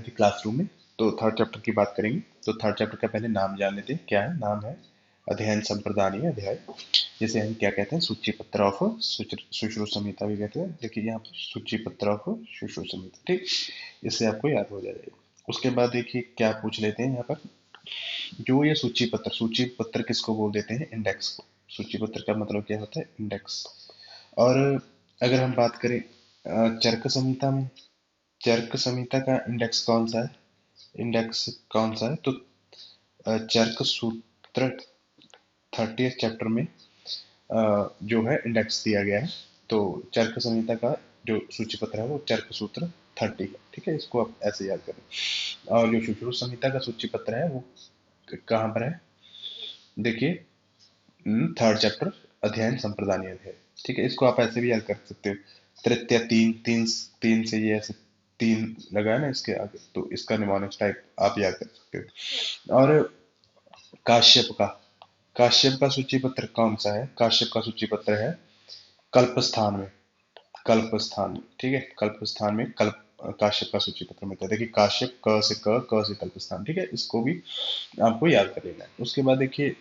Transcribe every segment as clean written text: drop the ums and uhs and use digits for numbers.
थी क्लासरूम में। तो थर्ड चैप्टर की बात करेंगे। तो थर्ड चैप्टर का पहले नाम जान लेते हैं। क्या है? नाम है अध्ययन संप्रदानीय अध्याय, जिसे हम क्या कहते हैं? सूची पत्र ऑफ सुश्रुत संहिता भी कहते हैं। देखिए यहाँ पर सूची पत्र ऑफ सुश्रुत संहिता, ठीक। इससे आपको याद हो जाएगा। उसके बाद देखिए क्या पूछ लेते हैं यहाँ पर, जो ये सूची पत्र किसको बोल देते हैं? इंडेक्स को। सूची पत्र का मतलब क्या होता है? इंडेक्स। और अगर हम बात करें चर्क संहिता में, चर्क संहिता का इंडेक्स कौन सा है? इंडेक्स कौन सा है? तो चर्क सूत्र 30th चैप्टर में जो है इंडेक्स दिया गया है। तो चर्क संहिता का जो सूची पत्र है वो चर्क सूत्र 30 है, ठीक है। इसको आप ऐसे याद करें। और जो सुश्रुत संहिता का सूची पत्र है वो कहाँ पर है? देखिए थर्ड चैप्टर अध्ययन संप्रदानीय अध्याय, ठीक है। इसको आप ऐसे भी याद कर सकते हो। तृतीय तीन तीन तीन से ये ऐसे तीन लगा है ना इसके आगे, तो इसका निमोनिक्स टाइप आप याद कर सकते हो। और काश्यप का, काश्यप का सूची पत्र कौन सा है? काश्यप का सूची पत्र है कल्प स्थान में, कल्प स्थान में, ठीक है। कल्प स्थान में कल्प काश्यप का सूची पत्र मिलता है। देखिए काश्यप, क से कल्प स्थान, ठीक है। इसको भी आपको याद कर लेना है। उसके बाद देखिए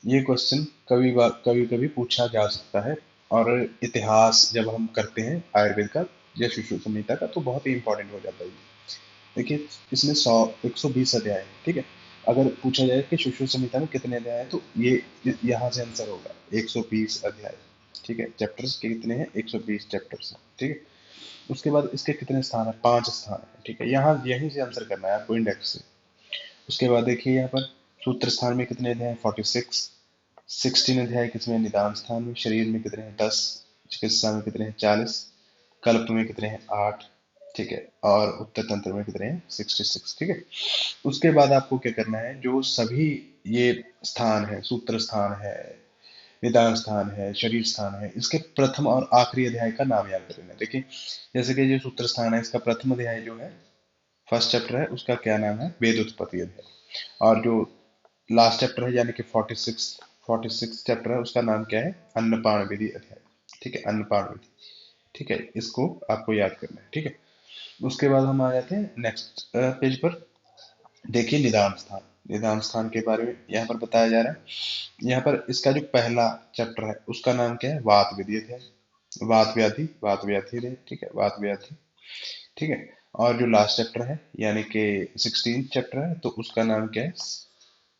ये क्वेश्चन कभी कभी पूछा जा सकता है। और इतिहास जब हम करते हैं आयुर्वेद का या शिशु संहिता का, तो बहुत ही इंपॉर्टेंट हो जाता है ये। देखिए इसमें 120 अध्याय है, ठीक है। अगर पूछा जाए कि शिशु संहिता में कितने अध्याय हैं, तो ये यहाँ से आंसर होगा 120 अध्याय, ठीक है। चैप्टर्स के कितने हैं? 120 चैप्टर्स हैं, ठीक है। उसके बाद इसके कितने स्थान है? 5 स्थान है, ठीक है। यहाँ यहीं से आंसर करना है आपको, इंडेक्स से। उसके बाद देखिए यहाँ पर सूत्र स्थान में कितने अध्याय हैं? 46। 16 अध्याय किसमें? निदान स्थान में। शरीर में कितने हैं? 10। चिकित्सा में कितने हैं? 40। कल्प में कितने हैं? 8, ठीक है। और उत्तर तंत्र में कितने हैं? 66, ठीक है। उसके बाद आपको क्या करना है, जो सभी ये स्थान है, सूत्र स्थान है, निदान स्थान है, शरीर स्थान है, इसके प्रथम और आखिरी अध्याय का नाम याद कर लेना है। देखिए जैसे कि जो सूत्र स्थान है, इसका प्रथम अध्याय जो है, फर्स्ट चैप्टर है, उसका क्या नाम है? वेद उत्पत्ति अध्याय। और जो लास्ट चैप्टर है यानी कि 46 चैप्टर है, उसका नाम क्या है? अन्नपाण विधि अध्याय, ठीक है। अन्नपाण विधि, ठीक है। इसको आपको याद करना है, ठीक है। उसके बाद हम आ जाते हैं नेक्स्ट पेज पर। देखिए निदान स्थान, निदान स्थान के बारे में यहाँ पर बताया जा रहा है। यहाँ पर इसका जो पहला चैप्टर है उसका नाम क्या है? वात विधि अध्याय, वात व्याधि है, ठीक है। वात व्याधि, ठीक है। और जो लास्ट चैप्टर है यानी कि 16 चैप्टर है, तो उसका नाम क्या है?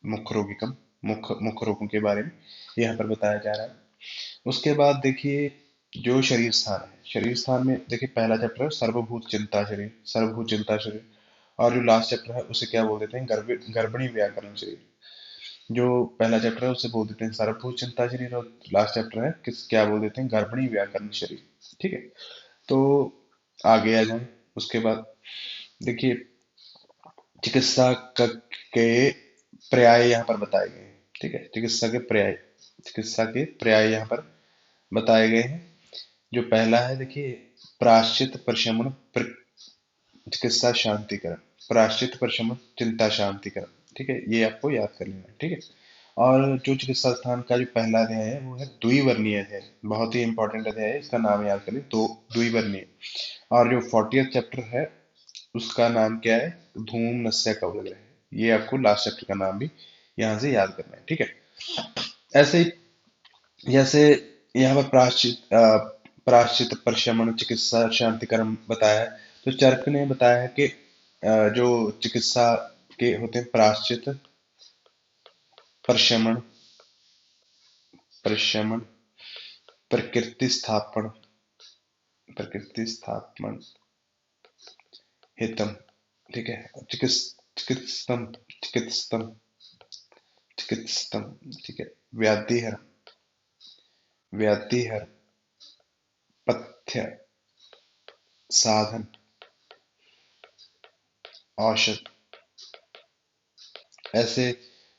मुख रोगिकम, मुख रोगों के बारे में यहाँ पर बताया जा रहा है। उसके बाद देखिए जो शरीर स्थान है, शरीर स्थान में देखिए पहला चैप्टर है सर्वभूत चिंता शरीर, सर्वभूत चिंता शरीर। और जो लास्ट चैप्टर है उसे क्या बोल देते हैं? गर्भणी व्याकरण शरीर। जो पहला चैप्टर है उसे बोल देते हैं सर्वभूत चिंता शरीर, और लास्ट चैप्टर है क्या बोल देते हैं? गर्भणी व्याकरण शरीर, ठीक है। तो आगे आ जाए। उसके बाद देखिए चिकित्सा के पर्याय यहाँ पर बताए गए हैं, ठीक है। चिकित्सा के पर्याय यहाँ पर बताए गए हैं। जो पहला है देखिए प्राश्चित प्रशमन चिकित्सा शांतिकरण, प्राश्चित प्रशमन चिंता शांतिकरण, ठीक है। ये आपको याद कर लेना है, ठीक है। और जो चिकित्सा स्थान का जो पहला अध्याय है वो है द्विवर्णीय अध्याय, बहुत ही इंपॉर्टेंट अध्याय है, इसका नाम याद कर लें, तो द्विवर्णीय। और जो 40th चैप्टर है उसका नाम क्या है? धूम नस्या कवलग्रह। ये आपको लास्ट चैप्टर का नाम भी यहाँ से याद करना है, ठीक है। ऐसे ही जैसे यहाँ पर प्राश्चित प्रशमन चिकित्सा शांतिकरण बताया है, तो चरक ने बताया है कि जो चिकित्सा के होते हैं प्राश्चित प्रशमन, प्रशमन प्रकृति स्थापन हितम, ठीक है। चिकित्सतम चिकित्सतम चिकित्सतम, ठीक है। व्याधिहर, व्याधिहर पथ्य साधन औषध, ऐसे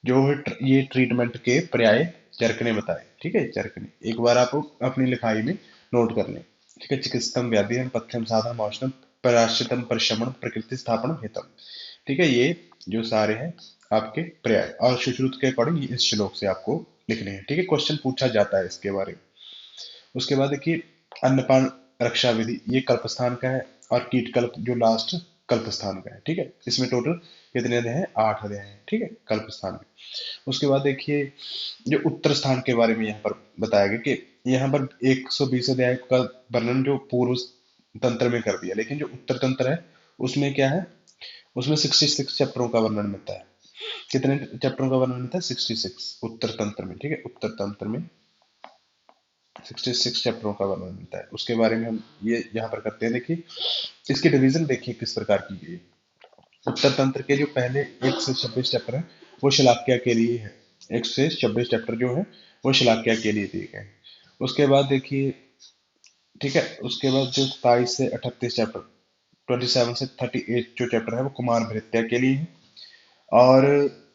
जो है ये ट्रीटमेंट के पर्याय चरक ने बताए, ठीक है। चरक ने एक बार आप अपनी लिखाई में नोट कर लें, ठीक है। चिकित्सतम व्याधिहर पथ्यम साधन औषधम पराश्रितम प्रशमन प्रकृति स्थापन हितम, ठीक है। ये जो सारे हैं आपके पर्याय, और सुश्रुत के अकॉर्डिंग इस श्लोक से आपको लिखने हैं, ठीक है। क्वेश्चन पूछा जाता है इसके बारे में। उसके बाद देखिए अन्नपान रक्षा विधि, ये कल्पस्थान का है। और कीटकल्प जो लास्ट कल्पस्थान का है। ठीक है, इसमें टोटल कितने अध्याय हैं? 8 अध्याय हैं। ठीक है, कल्पस्थान में। उसके बाद देखिए जो उत्तर स्थान के बारे में यहाँ पर बताया गया कि यहाँ पर 120 अध्याय का वर्णन जो पूर्व तंत्र में कर दिया, लेकिन जो उत्तर तंत्र है उसमें क्या है, उसमें 66 चैप्टरों का वर्णन मिलता है। कितने चैप्टरों का वर्णन मिलता है? 66 उत्तर तंत्र में। ठीक है, उत्तर तंत्र में 66 चैप्टरों का वर्णन मिलता है। उसके बारे में हम ये यहाँ पर करते हैं। देखिए इसकी डिवीजन देखिए किस प्रकार की गई है। उत्तर तंत्र के जो पहले 1 से 26 चैप्टर हैं वो शलाक्या के लिए है। 1 से 26 चैप्टर जो है वो शलाक्या के लिए दिए गए हैं। उसके बाद देखिए, ठीक है, उसके बाद जो 27 से 38 चैप्टर, 27 से 38 जो चैप्टर है वो कुमार भृत्या के लिए है। और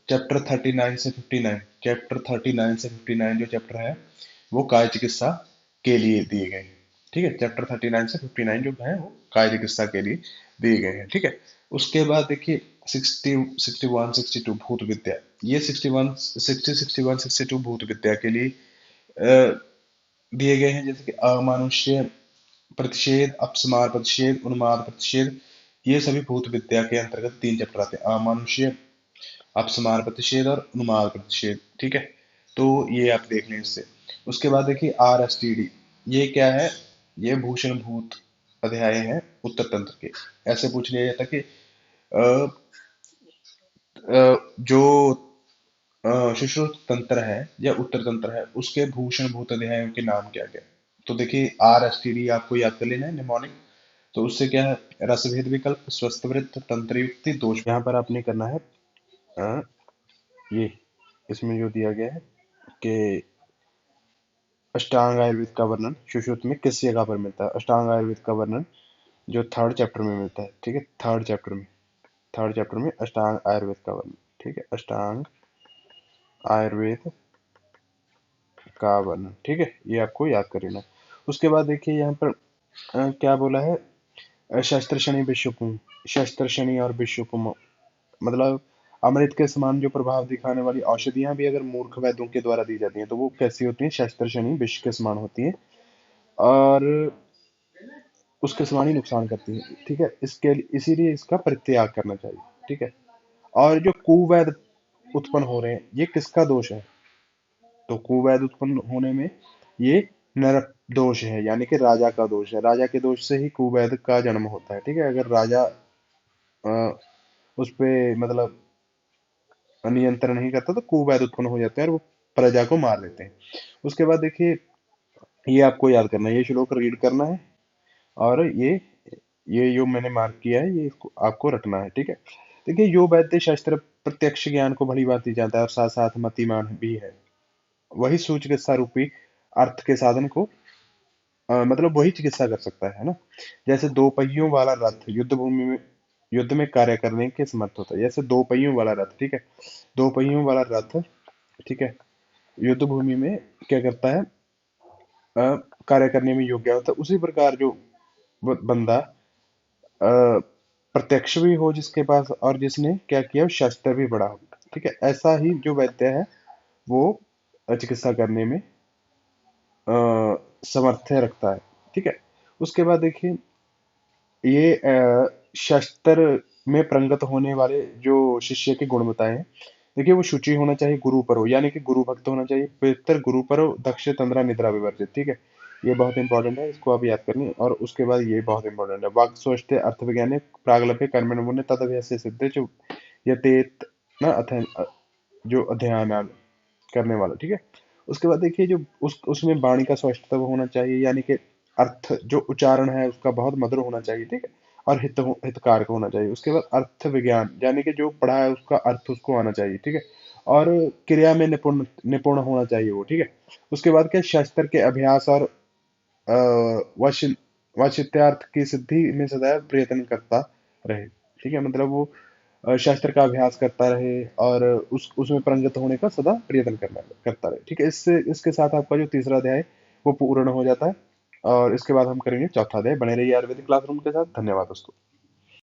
चैप्टर 39 से 59, चैप्टर 39 से 59 जो चैप्टर है वो काय चिकित्सा के लिए दिए गए हैं। ठीक है, चैप्टर 39 से 59 जो है वो काय चिकित्सा के लिए दिए गए हैं। ठीक है, उसके बाद देखिए 60, 61, 62 भूत विद्या, ये 61, 60, 61, 62 भूत विद्या के लिए दिए गए हैं। जैसे कि अमानुष्य प्रतिषेध, अपस्मार प्रतिषेध, उन्माद प्रतिषेध, ये सभी भूत विद्या के अंतर्गत 3 चैप्टर आते हैं। अमानुष्य, अपस्मार प्रतिषेध और उन्माद प्रतिषेध। ठीक है, तो ये आप देख लें इससे। उसके बाद देखिए RSTD, ये क्या है? ये भूषण भूत अध्याय है उत्तर तंत्र के। ऐसे पूछ लिया जाता कि जो सुश्रुत तंत्र है या उत्तर तंत्र है उसके भूषण भूत अध्यायों के नाम क्या क्या? तो देखिए RSTD आपको याद कर लेना है निमोनिक। तो उससे क्या है? रसभेद विकल्प, स्वस्थ वृत्त, तंत्र युक्ति, दोष। यहाँ पर आपने करना है अ, ये इसमें जो दिया गया है कि अष्टांग आयुर्वेद का वर्णन सुश्रुत में किस जगह पर मिलता है? अष्टांग आयुर्वेद का वर्णन जो 3rd चैप्टर में मिलता है। ठीक है, 3rd चैप्टर में, 3rd चैप्टर में अष्टांग आयुर्वेद का वर्णन। ठीक है, अष्टांग आयुर्वेद का वर्णन। ठीक है, ये आपको याद कर लेना है। उसके बाद देखिए यहाँ पर क्या बोला है? शस्त्र शनि विश्वपुम, शस्त्र शनि और विश्वपुम मतलब अमृत के समान जो प्रभाव दिखाने वाली औषधियां भी अगर मूर्ख वैद्यों के द्वारा दी जाती हैं तो वो कैसी होती हैं? शस्त्र शनि विष के समान होती हैं और उसके समान ही नुकसान करती हैं। ठीक है, इसके इसीलिए इसका परित्याग करना चाहिए। ठीक है, और जो कुवैद उत्पन्न हो रहे हैं ये किसका दोष है? तो कुवैद उत्पन्न होने में ये नरक दोष है, यानी कि राजा का दोष है। राजा के दोष से ही कुवैद का जन्म होता है। ठीक है, अगर राजा अ, उस पे मतलब नियंत्रण नहीं करता तो कुवैद उत्पन्न हो जाते हैं और वो प्रजा को मार देते हैं। उसके बाद देखिए ये आपको याद करना है, ये श्लोक रीड करना है और ये जो मैंने मार्क किया है ये इसको आपको रटना है। ठीक है, देखिए यो वैद्य शास्त्र प्रत्यक्ष ज्ञान को भली भांति जानता है और साथ साथ मतिमान भी है। वही सूच चिकित्सा रूपी अर्थ के साधन को मतलब वही चिकित्सा कर सकता है ना। जैसे दो पहियों वाला रथ युद्ध भूमि में युद्ध में कार्य करने के समर्थ होता है। जैसे दो पहियों वाला रथ, ठीक है, दो पहियों वाला रथ, ठीक है, युद्ध भूमि में क्या करता है? कार्य करने में योग्य होता है। उसी प्रकार जो बंदा प्रत्यक्ष भी हो जिसके पास और जिसने क्या किया शस्त्र भी बड़ा हो, ठीक है, ऐसा ही जो वैद्य है वो चिकित्सा करने में सामर्थ्य रखता है। ठीक है, उसके बाद देखिए ये शस्त्र में प्रंगत होने वाले जो शिष्य के गुण बताए हैं। देखिए वो शुचि होना चाहिए, गुरु पर हो, यानी कि गुरु भक्त होना चाहिए, पवित्र, गुरु पर हो, दक्ष, तंद्रा, निद्रा विवर्जित। ठीक है, ये बहुत इंपॉर्टेंट है, इसको आप याद करनी। और उसके बाद ये बहुत इंपॉर्टेंट है, वाक् स्वस्थ अर्थ विज्ञान प्रागलभ्य कर्मण मुन्य तद अभ्यास सिद्धे जो यतेत न अथयन जो अध्ययन करने वाला। ठीक है, उसके बाद देखिए जो उसमें वाणी का स्पष्टता होना चाहिए, यानी कि अर्थ जो उच्चारण है उसका बहुत मधुर होना चाहिए। ठीक है, और हितकारक होना चाहिए। उसके बाद अर्थ विज्ञान, यानी कि जो पढ़ा है उसका अर्थ उसको आना चाहिए। ठीक है, और क्रिया में निपुण निपुण होना चाहिए वो। ठीक है, उसके बाद क्या शास्त्र के अभ्यास और वश वशित्यार्थ की सिद्धि में सदैव प्रयत्न करता रहे। ठीक है, मतलब वो शास्त्र का अभ्यास करता रहे और उसमें पारंगत होने का सदा प्रयत्न करता रहे। ठीक है, इससे इसके साथ आपका जो तीसरा अध्याय है वो पूर्ण हो जाता है और इसके बाद हम करेंगे चौथा अध्याय। बने रहिए आयुर्वेदिक क्लासरूम के साथ। धन्यवाद दोस्तों।